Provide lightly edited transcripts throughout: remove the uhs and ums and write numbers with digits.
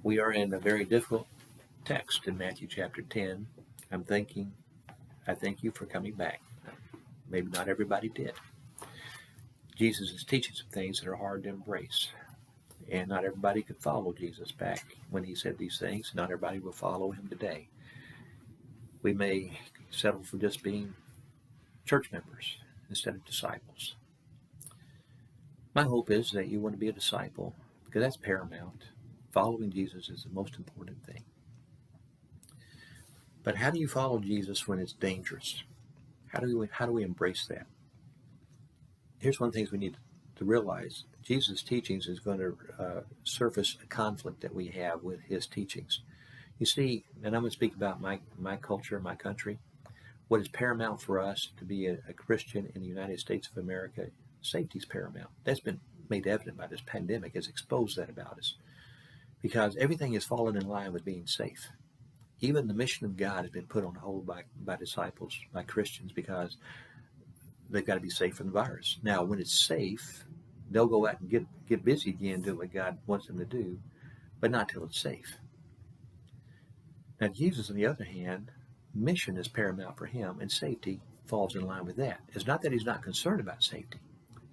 We are in a very difficult text in Matthew chapter 10. I thank you for coming back. Maybe not everybody did. Jesus is teaching some things that are hard to embrace. And not everybody could follow Jesus back when he said these things. Not everybody will follow him today. We may settle for just being church members instead of disciples. My hope is that you want to be a disciple, because that's paramount. Following Jesus is the most important thing. But how do you follow Jesus when it's dangerous? How do we embrace that? Here's one of the things we need to realize. Jesus' teachings is going to surface a conflict that we have with his teachings. You see, and I'm going to speak about my culture, my country. What is paramount for us to be a Christian in the United States of America, safety is paramount. That's been made evident by this pandemic, has exposed that about us. Because everything has fallen in line with being safe. Even the mission of God has been put on hold by disciples, by Christians, because they've got to be safe from the virus. Now, when it's safe, they'll go out and get busy again, do what God wants them to do, but not till it's safe. Now, Jesus, on the other hand, mission is paramount for him, and safety falls in line with that. It's not that he's not concerned about safety.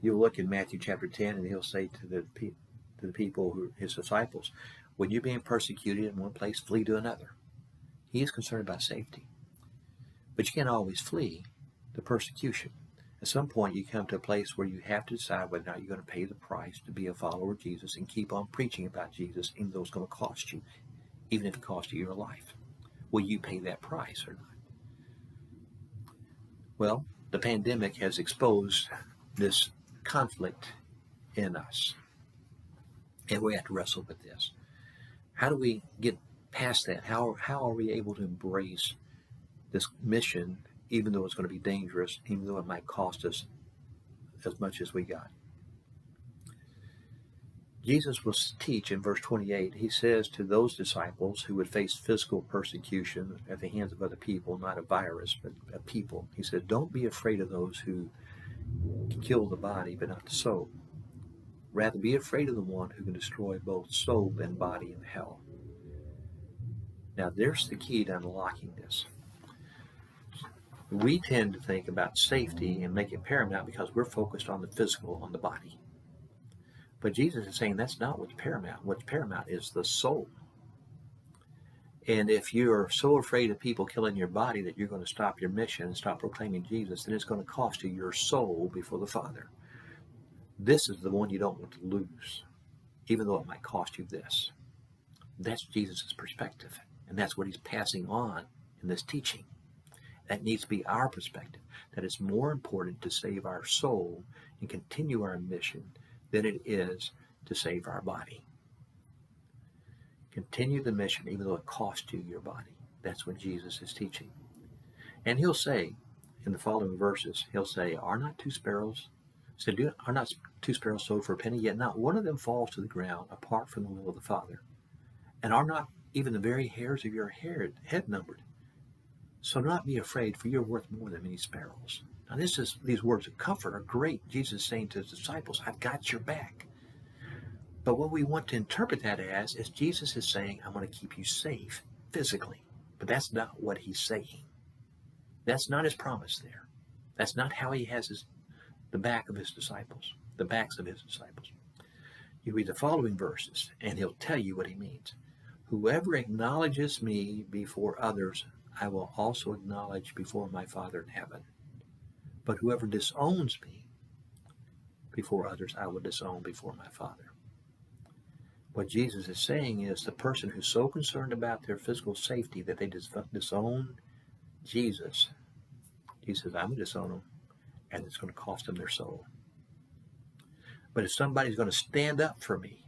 You'll look in Matthew chapter 10, and he'll say to the people, his disciples, when you're being persecuted in one place, flee to another. He is concerned about safety. But you can't always flee the persecution. At some point, you come to a place where you have to decide whether or not you're going to pay the price to be a follower of Jesus and keep on preaching about Jesus, even though it's going to cost you, even if it costs you your life. Will you pay that price or not? Well, the pandemic has exposed this conflict in us, and we have to wrestle with this. How do we get past that? How are we able to embrace this mission, even though it's going to be dangerous, even though it might cost us as much as we got? Jesus will teach in verse 28, he says to those disciples who would face physical persecution at the hands of other people, not a virus, but a people. He said, don't be afraid of those who can kill the body, but not the soul. Rather, be afraid of the one who can destroy both soul and body in hell. Now, there's the key to unlocking this. We tend to think about safety and make it paramount because we're focused on the physical, on the body. But Jesus is saying that's not what's paramount. What's paramount is the soul. And if you're so afraid of people killing your body that you're going to stop your mission and stop proclaiming Jesus, then it's going to cost you your soul before the Father. This is the one you don't want to lose, even though it might cost you this. That's Jesus' perspective, and that's what he's passing on in this teaching. That needs to be our perspective, that it's more important to save our soul and continue our mission than it is to save our body. Continue the mission even though it costs you your body. That's what Jesus is teaching. And he'll say, in the following verses, he'll say, are not two sparrows sold for a penny, yet not one of them falls to the ground apart from the will of the Father? And are not even the very hairs of your head numbered? So do not be afraid, for you're worth more than many sparrows. Now these words of comfort are great. Jesus is saying to his disciples, I've got your back. But what we want to interpret that as is Jesus is saying, I'm going to keep you safe physically. But that's not what he's saying. That's not his promise there. That's not how he has the backs of his disciples. You read the following verses, and he'll tell you what he means. Whoever acknowledges me before others, I will also acknowledge before my Father in heaven. But whoever disowns me before others, I will disown before my Father. What Jesus is saying is the person who's so concerned about their physical safety that they disown Jesus, he says, I'm going to disown them, and it's going to cost them their soul. But if somebody's going to stand up for me,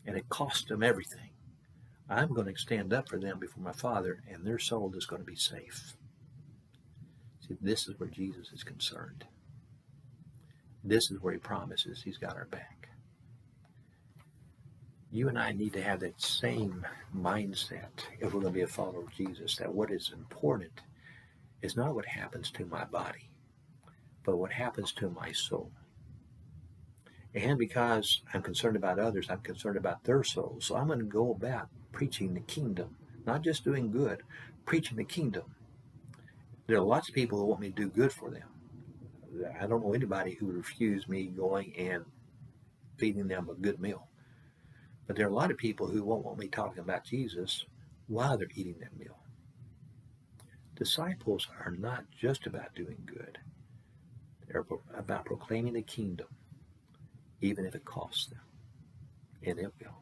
and it costs them everything, I'm going to stand up for them before my Father, and their soul is going to be safe. See, this is where Jesus is concerned. This is where he promises he's got our back. You and I need to have that same mindset if we're going to be a follower of Jesus, that what is important is not what happens to my body, but what happens to my soul. And because I'm concerned about others, I'm concerned about their souls. So I'm going to go about preaching the kingdom, not just doing good, preaching the kingdom. There are lots of people who want me to do good for them. I don't know anybody who would refuse me going and feeding them a good meal. But there are a lot of people who won't want me talking about Jesus while they're eating that meal. Disciples are not just about doing good. They're about proclaiming the kingdom, even if it costs them. And it will.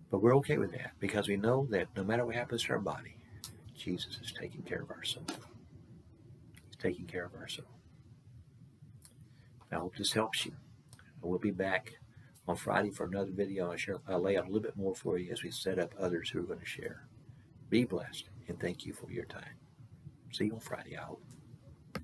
But we're okay with that because we know that no matter what happens to our body, Jesus is taking care of our soul. He's taking care of our soul. I hope this helps you. We'll be back on Friday for another video. I'll lay out a little bit more for you as we set up others who are going to share. Be blessed, and thank you for your time. See you on Friday, I hope.